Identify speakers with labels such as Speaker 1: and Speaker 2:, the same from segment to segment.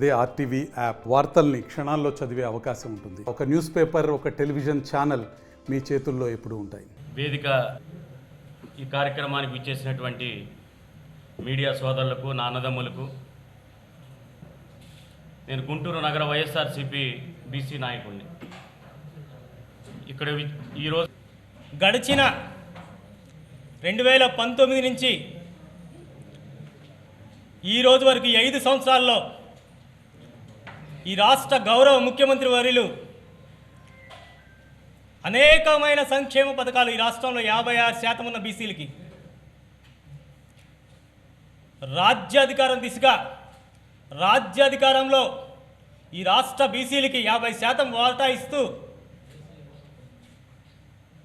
Speaker 1: అదే RTV app వార్తల్ని క్షణాల్లో చదివే అవకాశం ఉంటుంది. ఒక న్యూస్ పేపర్, ఒక టెలివిజన్ ఛానల్ మీ చేతుల్లో ఎప్పుడూ ఉంటాయి.
Speaker 2: వేదిక ఈ కార్యక్రమానికి విచ్చేసినటువంటి మీడియా సోదరులకు, నా అన్నదమ్ములకు, నేను గుంటూరు నగర వైఎస్ఆర్సీపీ బీసీ నాయకుడిని. ఇక్కడ ఈరోజు
Speaker 3: గడిచిన 2019 నుంచి ఈ రోజు వరకు 5 సంవత్సరాల్లో ఈ రాష్ట్ర గౌరవ ముఖ్యమంత్రి వర్యులు అనేకమైన సంక్షేమ పథకాలు ఈ రాష్ట్రంలో 56% ఉన్న బీసీలకి రాజ్యాధికారం దిశగా రాజ్యాధికారంలో ఈ రాష్ట్ర బీసీలకి 50% వాటా ఇస్తూ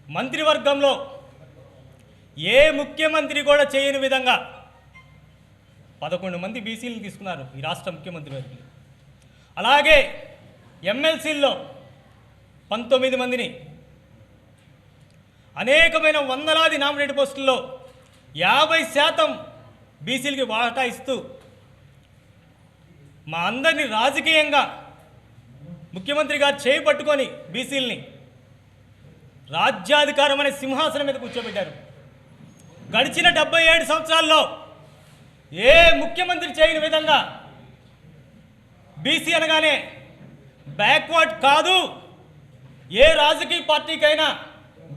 Speaker 3: మంత్రివర్గంలో ఏ ముఖ్యమంత్రి కూడా చేయని విధంగా 11 మంది బీసీలను తీసుకున్నారు ఈ రాష్ట్ర ముఖ్యమంత్రి వర్యులు. అలాగే ఎమ్మెల్సీల్లో 19 మందిని, అనేకమైన వందలాది నామినేట్ పోస్టుల్లో 50% బీసీలకి వాటా ఇస్తూ మా అందరినీ రాజకీయంగా ముఖ్యమంత్రి గారు చేపట్టుకొని బీసీలని రాజ్యాధికారం అనే సింహాసనం మీద కూర్చోబెట్టారు. గడిచిన 77 సంవత్సరాల్లో ఏ ముఖ్యమంత్రి చేయని విధంగా బీసీ అనగానే బ్యాక్వర్డ్ కాదు, ఏ రాజకీయ పార్టీకైనా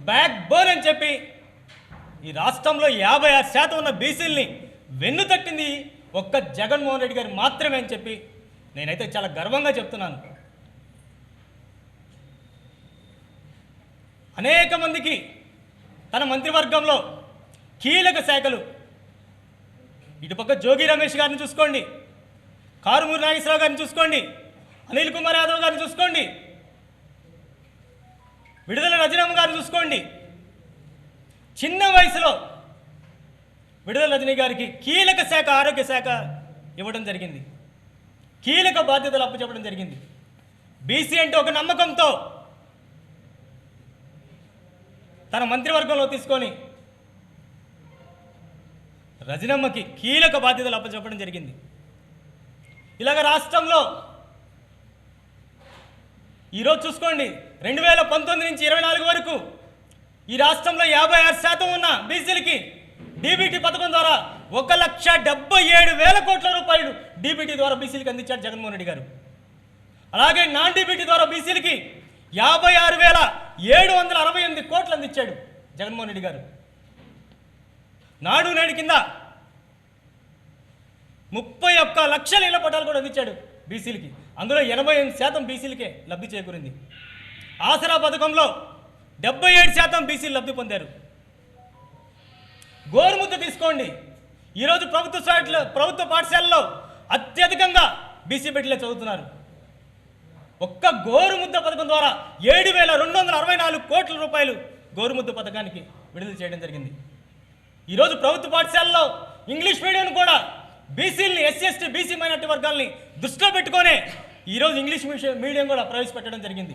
Speaker 3: బ్యాక్ బోన్ అని చెప్పి ఈ రాష్ట్రంలో 56% ఉన్న బీసీలని వెన్ను తట్టింది ఒక్క జగన్మోహన్ రెడ్డి గారు మాత్రమే అని చెప్పి నేనైతే చాలా గర్వంగా చెప్తున్నాను. అనేక మందికి తన మంత్రివర్గంలో కీలక శాఖలు, ఇటుపక్క జోగి రమేష్ గారిని చూసుకోండి, కారుమూరి నాగేశ్వరరావు గారిని చూసుకోండి, అనిల్ కుమార్ యాదవ్ గారిని చూసుకోండి, విడుదల రజనమ్మ గారిని చూసుకోండి. చిన్న వయసులో విడుదల రజనీ గారికి కీలక శాఖ ఆరోగ్య శాఖ ఇవ్వడం జరిగింది, కీలక బాధ్యతలు అప్పచెప్పడం జరిగింది. బీసీ అంటే ఒక నమ్మకంతో తన మంత్రివర్గంలో తీసుకొని రజనమ్మకి కీలక బాధ్యతలు అప్పచెప్పడం జరిగింది. ఇలాగ రాష్ట్రంలో ఈరోజు చూసుకోండి, 2019 నుంచి 24 వరకు ఈ రాష్ట్రంలో 56% ఉన్న బీసీలకి డీబీటీ పథకం ద్వారా 1,77,000 కోట్ల రూపాయలు డీబీటీ ద్వారా బీసీలకి అందించారు జగన్మోహన్ రెడ్డి గారు. అలాగే నాన్ డీబీటీ ద్వారా బీసీలకి 56,768 కోట్లు అందించాడు జగన్మోహన్ రెడ్డి గారు. నాడు నేడు కింద 31 లక్షల ఇళ్ల పట్టాలు కూడా అందించాడు బీసీలకి. అందులో 88% బీసీలకే లబ్ధి చేకూరింది. ఆసరా పథకంలో 77% బీసీలు లబ్ధి పొందారు. గోరుముద్ద తీసుకోండి, ఈరోజు ప్రభుత్వ పాఠశాలలో అత్యధికంగా బీసీ బిడ్డలే చదువుతున్నారు. ఒక్క గోరుముద్ద పథకం ద్వారా 7,264 కోట్ల రూపాయలు గోరుముద్ద పథకానికి విడుదల చేయడం జరిగింది. ఈరోజు ప్రభుత్వ పాఠశాలలో ఇంగ్లీష్ మీడియం కూడా బీసీలని, ఎస్సీ ఎస్టీ బీసీ మైనార్టీ వర్గాల్ని దృష్టిలో పెట్టుకొనే ఈరోజు ఇంగ్లీష్ మీడియం కూడా ప్రవేశపెట్టడం జరిగింది.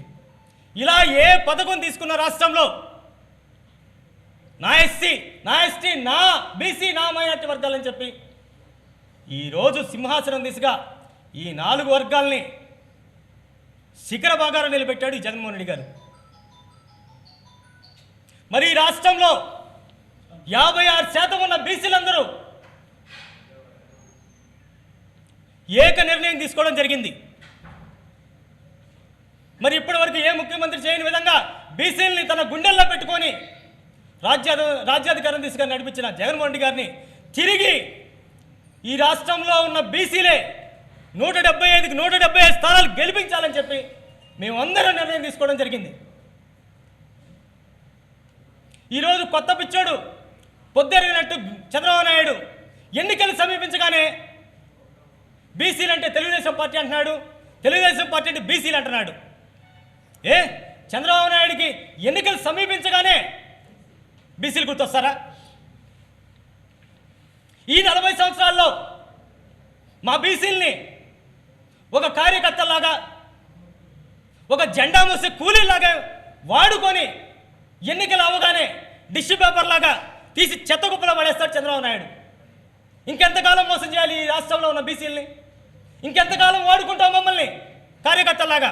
Speaker 3: ఇలా ఏ పథకం తీసుకున్న రాష్ట్రంలో నా ఎస్సీ, నా ఎస్టీ, నా బీసీ, నా మైనార్టీ వర్గాలని చెప్పి ఈరోజు సింహాసనం దిశగా ఈ 4 వర్గాల్ని శిఖర భాగాలు నిలబెట్టాడు ఈ జగన్మోహన్ రెడ్డి గారు. మరి ఈ రాష్ట్రంలో 56% ఉన్న బీసీలందరూ ఏక నిర్ణయం తీసుకోవడం జరిగింది. మరి ఇప్పటివరకు ఏ ముఖ్యమంత్రి చేయని విధంగా బీసీలని తన గుండెల్లో పెట్టుకొని రాజ్యాధికారం దిశగా నడిపించిన జగన్మోహన్ రెడ్డి గారిని తిరిగి ఈ రాష్ట్రంలో ఉన్న బీసీలే 175కి 175 స్థానాలు గెలిపించాలని చెప్పి మేమందరం నిర్ణయం తీసుకోవడం జరిగింది. ఈరోజు కొత్త పిచ్చోడు పొద్దెరిగినట్టు చంద్రబాబు నాయుడు ఎన్నికలు సమీపించగానే బీసీలు అంటే తెలుగుదేశం పార్టీ అంటున్నాడు, తెలుగుదేశం పార్టీ అంటే బీసీలు అంటున్నాడు. చంద్రబాబు నాయుడికి ఎన్నికలు సమీపించగానే బీసీలు గుర్తొస్తారా? ఈ 40 సంవత్సరాల్లో మా బీసీలని ఒక కార్యకర్తలాగా, ఒక జెండా మోసే కూలీలాగా వాడుకొని ఎన్నికలు అవ్వగానే డిష్యూ పేపర్ లాగా తీసి చెత్త కుప్పలో పడేస్తాడు చంద్రబాబు నాయుడు. ఇంకెంతకాలం మోసం చేయాలి ఈ రాష్ట్రంలో ఉన్న బీసీలని? ఇంకెంతకాలం వాడుకుంటాం మమ్మల్ని కార్యకర్తలాగా?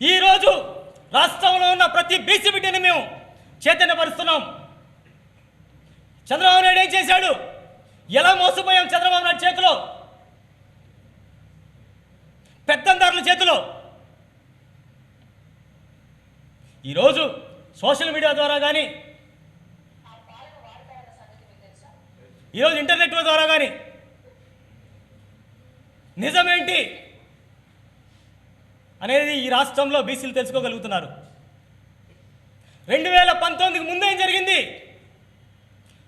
Speaker 3: ఈరోజు రాష్ట్రంలో ఉన్న ప్రతి బీసీ బిడ్డని మేము చైతన్యపరుస్తున్నాం. చంద్రబాబు నాయుడు ఏం చేశాడు? ఎలా మోసపోయాం చంద్రబాబు నాయుడు చేతిలో, పెత్తందారుల చేతిలో. ఈరోజు సోషల్ మీడియా ద్వారా కానీ, ఈరోజు ఇంటర్నెట్ ద్వారా కానీ నిజమేంటి అనేది ఈ రాష్ట్రంలో బీసీలు తెలుసుకోగలుగుతున్నారు. 2019కి ముందు ఏం జరిగింది,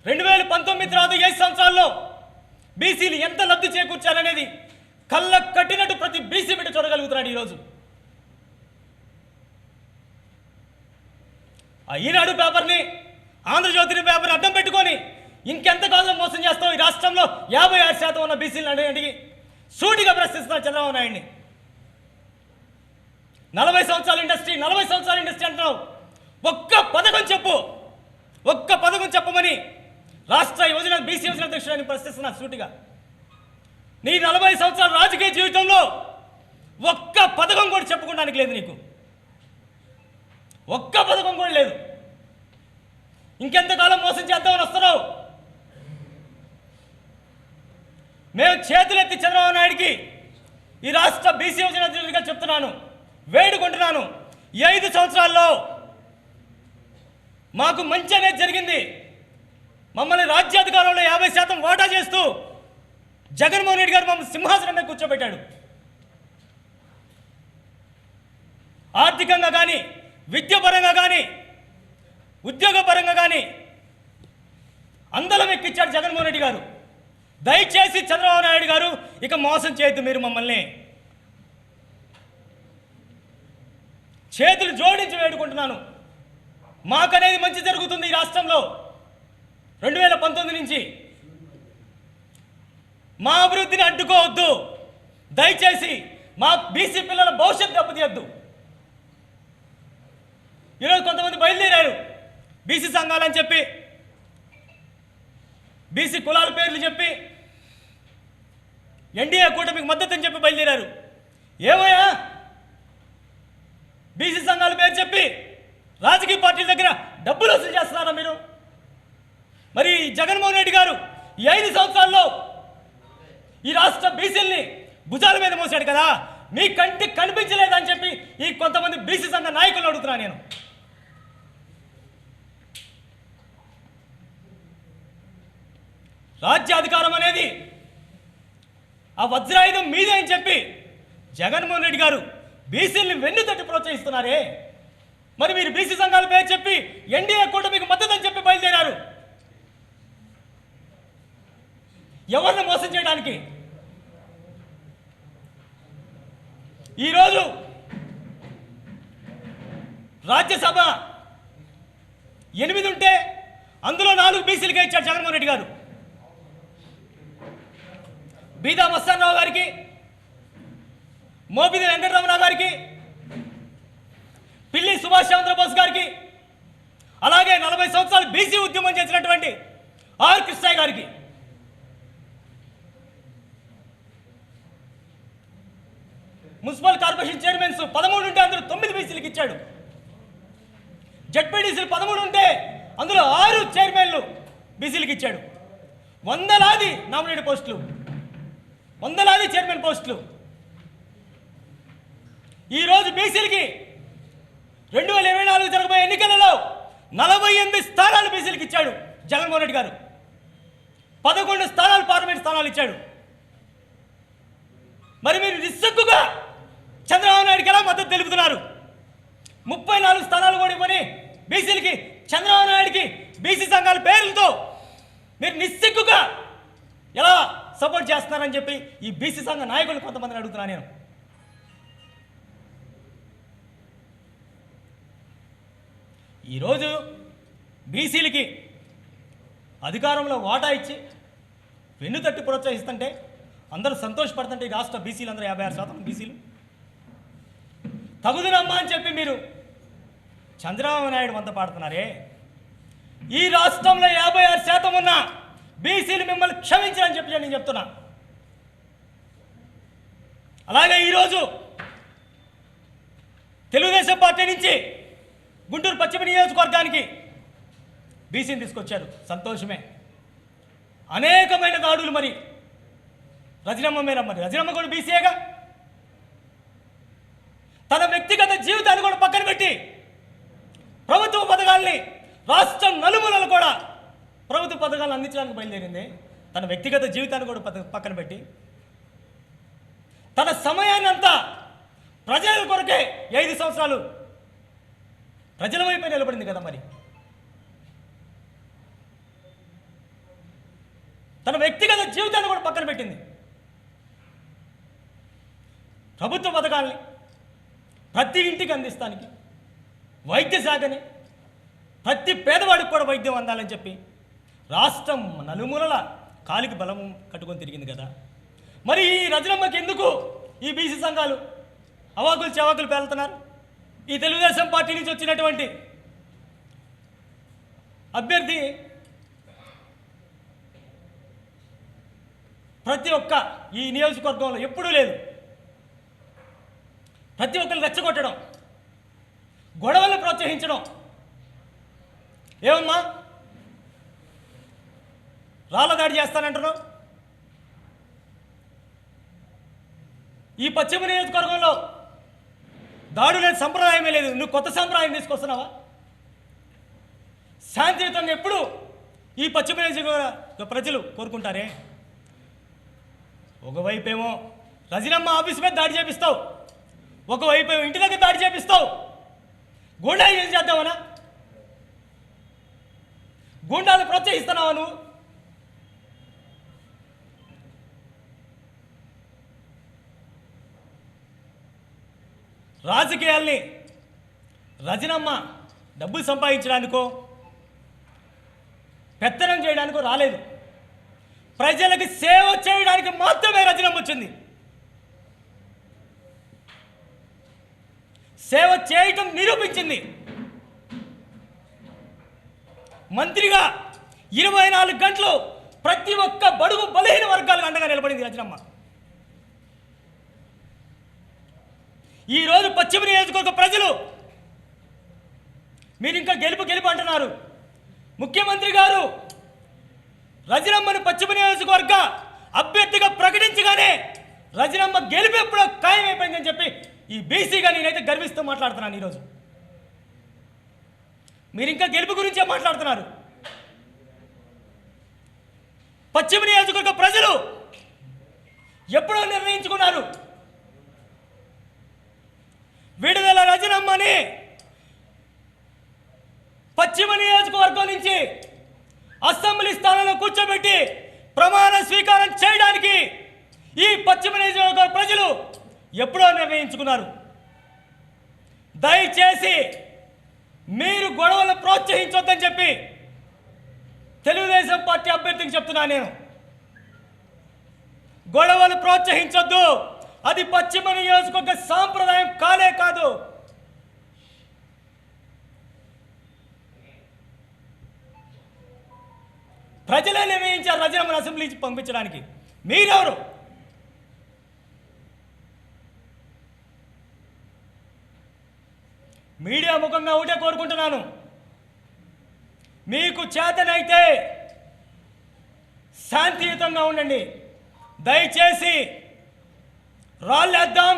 Speaker 3: 2019 తర్వాత 7 సంవత్సరాల్లో బీసీలు ఎంత లబ్ధి చేకూర్చారనేది కళ్ళ కట్టినట్టు ప్రతి బీసీ బిడ్డ చూడగలుగుతున్నాడు. ఈరోజు ఆ ఈనాడు పేపర్ని, ఆంధ్రజ్యోతిని పేపర్ని అడ్డం పెట్టుకొని ఇంకెంతకాలం మోసం చేస్తావు? ఈ రాష్ట్రంలో 56% ఉన్న బీసీలను అడిగి సూటిగా ప్రశ్నిస్తున్నారు చంద్రబాబు నాయుడిని. 40 సంవత్సరాల ఇండస్ట్రీ, 40 సంవత్సరాల ఇండస్ట్రీ అంటున్నావు. ఒక్క పథకం చెప్పు, ఒక్క పథకం చెప్పమని రాష్ట్ర యువజన బీసీ యువజన అధ్యక్షుడిని ప్రశ్నిస్తున్నారు సూటిగా. నీ 40 సంవత్సరాల రాజకీయ జీవితంలో ఒక్క పథకం కూడా చెప్పుకోవడానికి లేదు నీకు, ఒక్క పథకం కూడా లేదు. ఇంకెంతకాలం మోసం చేద్దామని వస్తున్నావు? మేము చేతులెత్తి చంద్రబాబు నాయుడికి ఈ రాష్ట్ర బీసీ యువజన అధ్యక్షుడిగా చెప్తున్నాను, వేడుకుంటున్నాను. ఈ 5 సంవత్సరాల్లో మాకు మంచి అనేది జరిగింది. మమ్మల్ని రాజ్యాధికారంలో 50% వాటా చేస్తూ జగన్మోహన్ రెడ్డి గారు మమ్మల్ని సింహాసనం మీద కూర్చోబెట్టాడు. ఆర్థికంగా కానీ, విద్యాపరంగా కానీ, ఉద్యోగపరంగా కానీ అందలం ఎక్కించాడు జగన్మోహన్ రెడ్డి గారు. దయచేసి చంద్రబాబు నాయుడు గారు ఇక మోసం చేయొద్దు. మీరు మమ్మల్ని చేతులు జోడించి వేడుకుంటున్నాను. మాకనేది మంచి జరుగుతుంది ఈ రాష్ట్రంలో. 2019 నుంచి మా అభివృద్ధిని అడ్డుకోవద్దు. దయచేసి మా బీసీ పిల్లల భవిష్యత్తు దెబ్బతీయద్దు. ఈరోజు కొంతమంది బయలుదేరారు బీసీ సంఘాలని చెప్పి, బీసీ కులాల పేర్లు చెప్పి, ఎన్డీఏ కూటమికి మద్దతు అని చెప్పి బయలుదేరారు. ఏమయ్యా, బీసీ సంఘాల పేరు చెప్పి రాజకీయ పార్టీల దగ్గర డబ్బులు వసూలు చేస్తున్నారా మీరు? మరి జగన్మోహన్ రెడ్డి గారు ఈ 5 సంవత్సరాల్లో ఈ రాష్ట్ర బీసీల్ని భుజాల మీద మోసాడు కదా, మీ కంటికి కనిపించలేదని చెప్పి ఈ కొంతమంది బీసీ సంఘ నాయకులు అడుగుతున్నా నేను. రాజ్యాధికారం అనేది ఆ వజ్రాయుధం మీదే అని చెప్పి జగన్మోహన్ రెడ్డి గారు బీసీల్ని వెన్ను తట్టి ప్రోత్సహిస్తున్నారే. మరి మీరు బీసీ సంఘాల పేరు చెప్పి ఎన్డీఏ కూటమికి మద్దతు అని చెప్పి బయలుదేరారు. ఎవరిని మోసం చేయడానికి? ఈరోజు రాజ్యసభ 8 ఉంటే అందులో 4 బీసీలకే ఇచ్చాడు జగన్మోహన్ రెడ్డి గారు. బీదా మస్తానరావు గారికి, మోపిది వెంకటరమణ గారికి, పిల్లి సుభాష్ చంద్రబోస్ గారికి, అలాగే 40 సంవత్సరాలు బీసీ ఉద్యమం చేసినటువంటి ఆర్ కృష్ణయ్య గారికి, మున్సిపల్ కార్పొరేషన్ చైర్మన్స్ 13 ఉంటే అందులో 9 బీసీలకు ఇచ్చాడు. జడ్పీటీసీలు 13 ఉంటే అందులో 6 చైర్మన్లు బీసీలకు ఇచ్చాడు. వందలాది నామినేటెడ్ పోస్టులు, వందలాది చైర్మన్ పోస్టులు. ఈరోజు బీసీలకి 2024 జరగబోయే ఎన్నికలలో 48 స్థానాలు బీసీలకు ఇచ్చాడు జగన్మోహన్ రెడ్డి గారు. 11 స్థానాలు పార్లమెంట్ స్థానాలు ఇచ్చాడు. మరి మీరు నిస్సగ్గుగా చంద్రబాబు నాయుడికి ఎలా మద్దతు తెలుపుతున్నారు? 34 స్థానాలు కూడా ఇవ్వని బీసీలకి, చంద్రబాబు నాయుడికి బీసీ సంఘాల పేర్లతో మీరు నిస్సిగ్గుగా ఎలా సపోర్ట్ చేస్తున్నారని చెప్పి ఈ బీసీ సంఘ నాయకులు కొంతమందిని అడుగుతున్నా నేను. ఈరోజు బీసీలకి అధికారంలో వాటా ఇచ్చి వెన్నుతట్టి ప్రోత్సహిస్తుంటే అందరూ సంతోషపడుతుంటే ఈ రాష్ట్ర బీసీలు అందరూ 56% బీసీలు తగుదనమ్మా అని చెప్పి మీరు చంద్రబాబు నాయుడు వంత పాడుతున్నారే. ఈ రాష్ట్రంలో 56% ఉన్న బీసీలు మిమ్మల్ని క్షమించాలని చెప్పి నేను చెప్తున్నా. అలాగే ఈరోజు తెలుగుదేశం పార్టీ నుంచి గుంటూరు పశ్చిమ నియోజకవర్గానికి బీసీని తీసుకొచ్చారు, సంతోషమే. అనేకమైన దాడులు మరి రజనమ్మ మీద, మరి రజనమ్మ కూడా బీసీఏగా. తన వ్యక్తిగత జీవితాన్ని కూడా పక్కన పెట్టి ప్రభుత్వ పథకాల్ని రాష్ట్రం నలుమూలలు కూడా ప్రభుత్వ పథకాలను అందించడానికి బయలుదేరింది. తన వ్యక్తిగత జీవితాన్ని కూడా పక్కన పెట్టి తన సమయాన్ని అంతా ప్రజల కొరకే 5 సంవత్సరాలు ప్రజల వైపే నిలబడింది కదా. మరి తన వ్యక్తిగత జీవితాన్ని కూడా పక్కన పెట్టింది. ప్రభుత్వ పథకాల్ని ప్రతి ఇంటికి అందిస్తానికి, వైద్య శాఖని ప్రతి పేదవాడికి కూడా వైద్యం అందాలని చెప్పి రాష్ట్రం నలుమూలల కాలికి బలం కట్టుకొని తిరిగింది కదా. మరి ఈ రజనమ్మకి ఎందుకు ఈ బీసీ సంఘాలు అవాకులు చవాకులు పేలుతున్నారు? ఈ తెలుగుదేశం పార్టీ నుంచి వచ్చినటువంటి అభ్యర్థి ప్రతి ఒక్క ఈ నియోజకవర్గంలో ఎప్పుడూ లేదు. ప్రతి ఒక్కరు రెచ్చగొట్టడం, గొడవలు ప్రోత్సహించడం. ఏమమ్మా రాళ్ళ దాడి చేస్తానంటున్నావు? ఈ పశ్చిమ నియోజకవర్గంలో దాడు లేని సంప్రదాయమే లేదు. నువ్వు కొత్త సంప్రదాయం తీసుకొస్తున్నావా? శాంతియుతంగా ఎప్పుడు ఈ పశ్చిమ నియోజకవర్గ ప్రజలు కోరుకుంటారే. ఒకవైపేమో రజనమ్మ ఆఫీస్ మీద దాడి చేపిస్తావు, ఒకవైపు ఇంటి దగ్గర దాడి చేపిస్తావు. గూండా ఏం చేద్దామనా? గూండాలు ప్రోత్సహిస్తున్నావా నువ్వు? రాజకీయాల్ని రజనమ్మ డబ్బులు సంపాదించడానికో పెత్తనం చేయడానికో రాలేదు. ప్రజలకు సేవ చేయడానికి మాత్రమే రజనమ్మ వచ్చింది. సేవ చేయటం నిరూపించింది. మంత్రిగా 24 గంటలు ప్రతి ఒక్క బడుగు బలహీన వర్గాలకు అండగా నిలబడింది రజనమ్మ. ఈరోజు పశ్చిమ నియోజకవర్గ ప్రజలు మీరు ఇంకా గెలుపు అంటున్నారు. ముఖ్యమంత్రి గారు రజనమ్మను పశ్చిమ నియోజకవర్గ అభ్యర్థిగా ప్రకటించగానే రజనమ్మ గెలుపు ఎప్పుడో ఖాయమైపోయిందని చెప్పి ఈ బీసీగా నేనైతే గర్విస్తూ మాట్లాడుతున్నాను. ఈరోజు మీరు ఇంకా గెలుపు గురించే మాట్లాడుతున్నారు. పశ్చిమ నియోజకవర్గ ప్రజలు ఎప్పుడో నిర్ణయించుకున్నారు, విడుదల రజనమ్మని పశ్చిమ నియోజకవర్గం నుంచి అసెంబ్లీ స్థానంలో కూర్చోబెట్టి ప్రమాణ స్వీకారం చేయడానికి ఈ పశ్చిమ నియోజకవర్గ ప్రజలు ఎప్పుడో నిర్ణయించుకున్నారు. దయచేసి మీరు గొడవలు ప్రోత్సహించొద్దని చెప్పి తెలుగుదేశం పార్టీ అభ్యర్థికి చెప్తున్నా. నేను గొడవలు ప్రోత్సహించొద్దు. అది పశ్చిమ నియోజకవర్గ సాంప్రదాయం కానే కాదు. ప్రజలే నిర్ణయించారు రజనమ్మను అసెంబ్లీకి పంపించడానికి. మీరెవరు? మీడియా ముఖంగా ఒకటే కోరుకుంటున్నాను, మీకు చేతనైతే శాంతియుతంగా ఉండండి. దయచేసి రాళ్ళేద్దాం,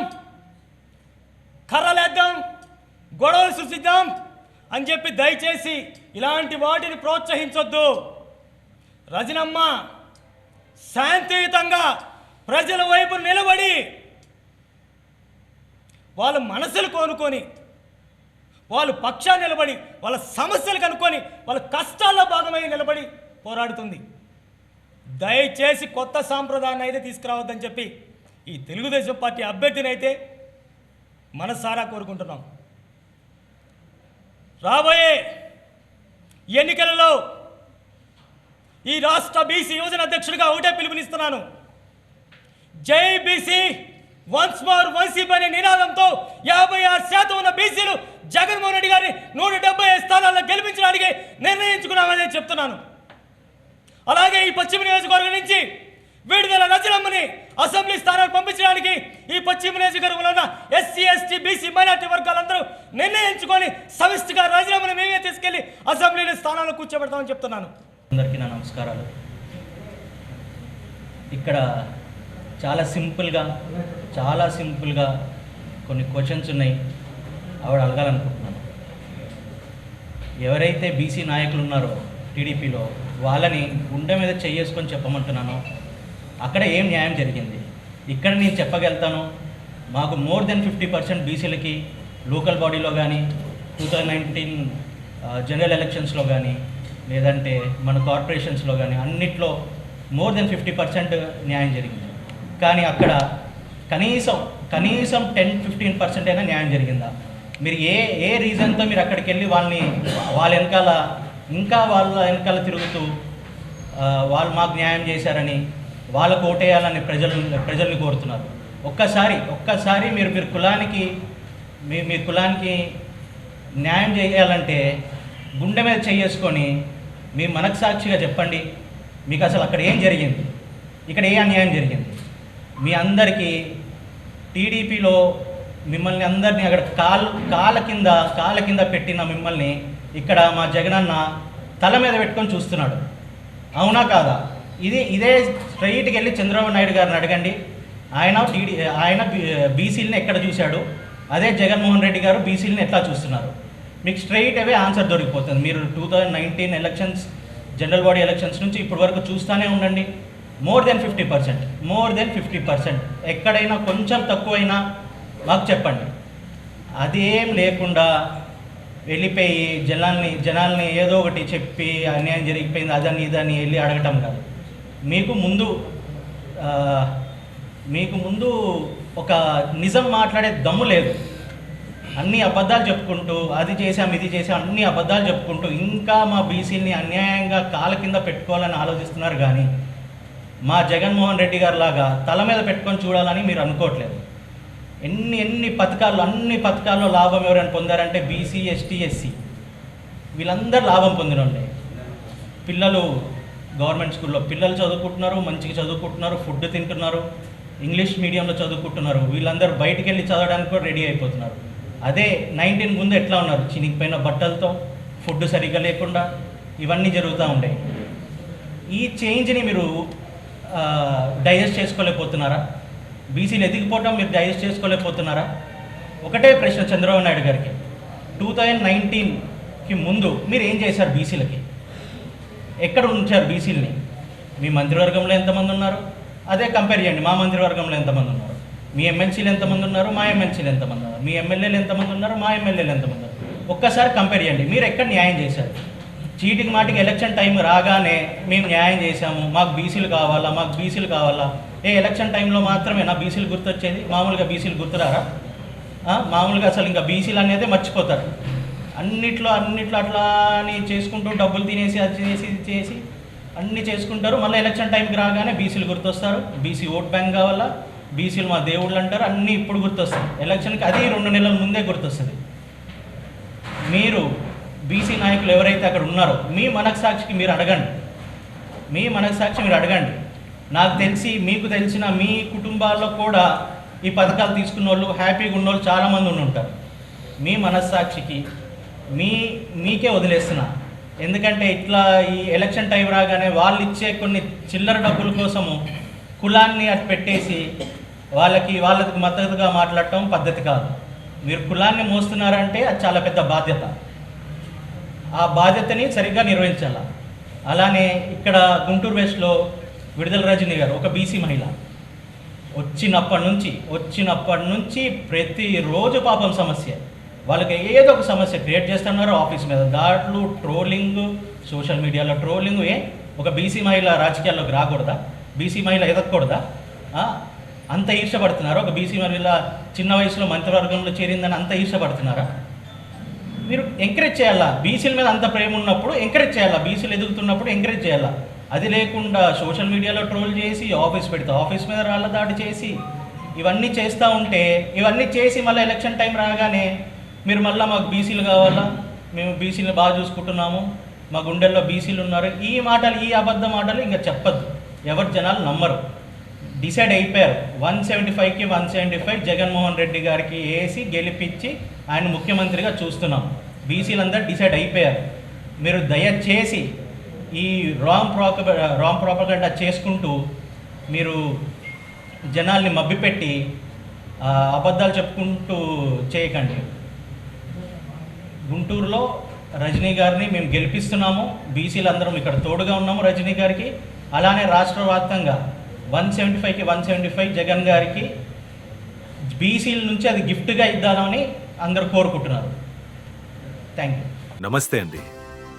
Speaker 3: కర్రలేద్దాం, గొడవలు సృష్టిద్దాం అని చెప్పి దయచేసి ఇలాంటి వాటిని ప్రోత్సహించొద్దు. రజనమ్మ శాంతియుతంగా ప్రజల వైపు నిలబడి వాళ్ళ మనసులు కోరుకొని వాళ్ళు పక్షాన్ని నిలబడి వాళ్ళ సమస్యలు కనుక్కొని వాళ్ళ కష్టాల్లో భాగమై నిలబడి పోరాడుతుంది. దయచేసి కొత్త సాంప్రదాయాన్ని అయితే తీసుకురావద్దని చెప్పి ఈ తెలుగుదేశం పార్టీ అభ్యర్థిని అయితే మనసారా కోరుకుంటున్నాం. రాబోయే ఎన్నికలలో ఈ రాష్ట్ర బీసీ యువజన అధ్యక్షుడిగా ఒకటే పిలుపునిస్తున్నాను. జై బీసీ, వన్స్ మోర్ వైసీపీ అనే నినాదంతో 56% ఉన్న బీసీలు జగన్మోహన్ రెడ్డి గారిని 175 స్థానాల్లో గెలిపించడానికి నిర్ణయించుకున్నామని చెప్తున్నాను. అలాగే ఈ పశ్చిమ నియోజకవర్గం నుంచి విడుదల రజనమ్మని అసెంబ్లీ స్థానాలు పంపించడానికి ఈ పశ్చిమ నియోజకవర్గంలో ఉన్న ఎస్సీ ఎస్టీ బీసీ మైనార్టీ వర్గాలందరూ నిర్ణయించుకొని సమిష్టిగా రాజీనామాను మేమే తీసుకెళ్లి అసెంబ్లీలో స్థానాలు కూర్చోబెడతామని చెప్తున్నాను.
Speaker 4: అందరికీ నా నమస్కారాలు. ఇక్కడ చాలా సింపుల్గా కొన్ని క్వశ్చన్స్ ఉన్నాయి, ఆవిడ అడగాలనుకుంటున్నాను. ఎవరైతే బీసీ నాయకులు ఉన్నారో టీడీపీలో వాళ్ళని గుండె మీద చేసుకొని చెప్పమంటున్నాను, అక్కడ ఏం న్యాయం జరిగింది. ఇక్కడ నేను చెప్పగలుగుతాను, మాకు మోర్ దెన్ 50% బీసీలకి లోకల్ బాడీలో కానీ 2019 జనరల్ ఎలక్షన్స్లో కానీ లేదంటే మన కార్పొరేషన్స్లో కానీ అన్నిట్లో మోర్ దెన్ 50% న్యాయం జరిగింది. కానీ అక్కడ కనీసం 10-15% అయినా న్యాయం జరిగిందా? మీరు ఏ రీజన్తో మీరు అక్కడికి వెళ్ళి వాళ్ళ వెనకాల తిరుగుతూ వాళ్ళు మాకు న్యాయం చేశారని వాళ్ళకు ఓటేయాలని ప్రజల్ని కోరుతున్నారు. ఒక్కసారి మీరు కులానికి మీ కులానికి న్యాయం చేయాలంటే గుండె మీద చేసుకొని మీ మనకు సాక్షిగా చెప్పండి, మీకు అసలు అక్కడ ఏం జరిగింది, ఇక్కడ ఏ అన్యాయం జరిగింది. మీ అందరికీ టీడీపీలో మిమ్మల్ని అందరినీ అక్కడ కాళ్ళ కింద పెట్టిన మిమ్మల్ని ఇక్కడ మా జగనన్న తల మీద పెట్టుకొని చూస్తున్నాడు. అవునా కాదా? ఇదే స్ట్రైట్కి వెళ్ళి చంద్రబాబు నాయుడు గారిని అడగండి. ఆయన బీసీలని ఎక్కడ చూశాడు, అదే జగన్మోహన్ రెడ్డి గారు బీసీలని ఎట్లా చూస్తున్నారు. మీకు స్ట్రైట్ అవే ఆన్సర్ దొరికిపోతుంది. మీరు 2019 ఎలక్షన్స్ జనరల్ బాడీ ఎలక్షన్స్ నుంచి ఇప్పటి వరకు చూస్తూనే ఉండండి. More than 50%. ఎక్కడైనా కొంచెం తక్కువైనా మాకు చెప్పండి. అదేం లేకుండా వెళ్ళిపోయి జనాల్ని ఏదో ఒకటి చెప్పి అన్యాయం జరిగిపోయింది అదని ఇదని వెళ్ళి అడగటం కాదు. మీకు ముందు ఒక నిజం మాట్లాడే దమ్ము లేదు. అన్ని అబద్ధాలు చెప్పుకుంటూ అది చేసాం ఇది చేసాం అన్ని అబద్ధాలు చెప్పుకుంటూ ఇంకా మా బీసీని అన్యాయంగా కాళ్ళ కింద పెట్టుకోవాలని ఆలోచిస్తున్నారు. కానీ మా జగన్మోహన్ రెడ్డి గారి లాగా తల మీద పెట్టుకొని చూడాలని మీరు అనుకోవట్లేదు. అన్ని పథకాల్లో లాభం ఎవరైనా పొందారంటే బీసీ ఎస్టీ ఎస్సీ వీళ్ళందరూ లాభం పొందినండి. పిల్లలు గవర్నమెంట్ స్కూల్లో పిల్లలు చదువుకుంటున్నారు, మంచిగా చదువుకుంటున్నారు, ఫుడ్ తింటున్నారు, ఇంగ్లీష్ మీడియంలో చదువుకుంటున్నారు. వీళ్ళందరూ బయటికి వెళ్ళి చదవడానికి కూడా రెడీ అయిపోతున్నారు. అదే 19 ముందు ఎట్లా ఉన్నారు, చినిగిపోయిన బట్టలతో, ఫుడ్ సరిగ్గా లేకుండా ఇవన్నీ జరుగుతూ ఉంటాయి. ఈ చేంజ్ని మీరు డైజెస్ట్ చేసుకోలేకపోతున్నారా? బీసీలు ఎదిగిపోవటం మీరు డైజెస్ట్ చేసుకోలేకపోతున్నారా? ఒకటే ప్రశ్న చంద్రబాబు నాయుడు గారికి, 2019కి ముందు మీరు ఏం చేశారు బీసీలకి? ఎక్కడ ఉంచారు బీసీలని? మీ మంత్రివర్గంలో ఎంతమంది ఉన్నారు అదే కంపేర్ చేయండి. మా మంత్రివర్గంలో ఎంతమంది ఉన్నారు, మీ ఎమ్మెల్సీలు ఎంతమంది ఉన్నారు, మా ఎమ్మెల్సీలు ఎంతమంది ఉన్నారు, మీ ఎమ్మెల్యేలు ఎంతమంది ఉన్నారు, మా ఎమ్మెల్యేలు ఎంతమంది ఉన్నారు, ఒక్కసారి కంపేర్ చేయండి. మీరు ఎక్కడ న్యాయం చేశారు? చీటికి మాటికి ఎలక్షన్ టైం రాగానే మేము న్యాయం చేశాము, మాకు బీసీలు కావాలా. ఎలక్షన్ టైంలో మాత్రమే నా బీసీలు గుర్తొచ్చేది, మామూలుగా బీసీలు గుర్తురారా? మామూలుగా అసలు ఇంకా బీసీలు అనేది మర్చిపోతారు. అన్నిట్లో అట్లా అని చేసుకుంటూ డబ్బులు తినేసి అది చేసి ఇది చేసి అన్నీ చేసుకుంటారు. మళ్ళీ ఎలక్షన్ టైంకి రాగానే బీసీలు గుర్తొస్తారు, బీసీ ఓట్ బ్యాంక్ కావాలా, బీసీలు మా దేవుళ్ళు అంటారు, అన్నీ ఇప్పుడు గుర్తొస్తాయి. ఎలక్షన్కి అది 2 నెలల ముందే గుర్తొస్తుంది. మీరు బీసీ నాయకులు ఎవరైతే అక్కడ ఉన్నారో మీ మనస్సాక్షికి మీరు అడగండి. నాకు తెలిసి మీకు తెలిసిన మీ కుటుంబాల్లో కూడా ఈ పథకాలు తీసుకున్న వాళ్ళు హ్యాపీగా ఉన్న వాళ్ళు చాలామంది ఉంటారు. మీ మనస్సాక్షికి మీకే వదిలేస్తున్నా. ఎందుకంటే ఇట్లా ఈ ఎలక్షన్ టైం రాగానే వాళ్ళు ఇచ్చే కొన్ని చిల్లర డబ్బుల కోసము కులాన్ని అటు పెట్టేసి వాళ్ళకి మద్దతుగా మాట్లాడటం పద్ధతి కాదు. మీరు కులాన్ని మోస్తున్నారంటే అది చాలా పెద్ద బాధ్యత. ఆ బాధ్యతని సరిగ్గా నిర్వహించాలి. అలానే ఇక్కడ గుంటూరు వెస్ట్లో విడుదల రజనీ గారు ఒక బీసీ మహిళ వచ్చినప్పటి నుంచి ప్రతిరోజు పాపం సమస్య, వాళ్ళకి ఏదో ఒక సమస్య క్రియేట్ చేస్తున్నారు. ఆఫీస్ మీద దాడులు, ట్రోలింగ్, సోషల్ మీడియాలో ట్రోలింగ్. ఒక బీసీ మహిళ రాజకీయాల్లోకి రాకూడదా? బీసీ మహిళ ఎదగకూడదా? అంత ఈర్షపడుతున్నారు. ఒక బీసీ మహిళ చిన్న వయసులో మంత్రివర్గంలో చేరిందని అంత ఈర్షపడుతున్నారా? మీరు ఎంకరేజ్ చేయాలా. బీసీల మీద అంత ప్రేమ ఉన్నప్పుడు ఎంకరేజ్ చేయాలా, బీసీలు ఎదుగుతున్నప్పుడు ఎంకరేజ్ చేయాలా. అది లేకుండా సోషల్ మీడియాలో ట్రోల్ చేసి ఆఫీస్ మీద రాళ్ళ దాడి చేసి ఇవన్నీ చేస్తూ ఉంటే, ఇవన్నీ చేసి మళ్ళీ ఎలక్షన్ టైం రాగానే మీరు మళ్ళీ మాకు బీసీలు కావాలా, మేము బీసీలు బాగా చూసుకుంటున్నాము, మా గుండెల్లో బీసీలు ఉన్నారు, ఈ అబద్ధ మాటలు ఇంకా చెప్పద్దు. ఎవరు జనాలు నమ్మరు. డిసైడ్ అయిపోయారు. 175కి 175 జగన్మోహన్ రెడ్డి గారికి వేసి గెలిపించి ఆయన ముఖ్యమంత్రిగా చూస్తున్నాం. బీసీలందరూ డిసైడ్ అయిపోయారు. మీరు దయచేసి ఈ రాంగ్ ప్రాపగండా చేసుకుంటూ మీరు జనాల్ని మభ్యపెట్టి అబద్ధాలు చెప్పుకుంటూ చేయకండి. గుంటూరులో రజనీ గారిని మేము గెలిపిస్తున్నాము. బీసీలందరం ఇక్కడ తోడుగా ఉన్నాము రజనీ గారికి. అలానే రాష్ట్ర వ్యాప్తంగా 175కి 175 జగన్ గారికి బీసీల నుంచి అది గిఫ్ట్గా ఇద్దామని అందరూ కోరుకుంటున్నారు. Thank you.
Speaker 5: నమస్తే అండి.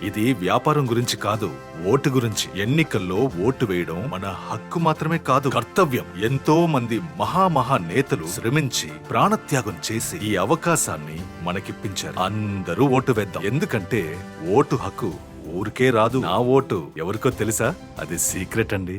Speaker 5: ఇది వ్యాపారం గురించి కాదు, ఓటు గురించి. ఎన్నికల్లో ఓటు వేయడం మన హక్కు మాత్రమే కాదు, కర్తవ్యం. ఎంతో మంది మహా నేతలు శ్రమించి ప్రాణత్యాగం చేసి ఈ అవకాశాన్ని మనకిప్పించారు. అందరూ ఓటు వేద్దాం. ఎందుకంటే ఓటు హక్కు ఊరికే రాదు. నా ఓటు ఎవరికో తెలుసా? అది సీక్రెట్ అండి.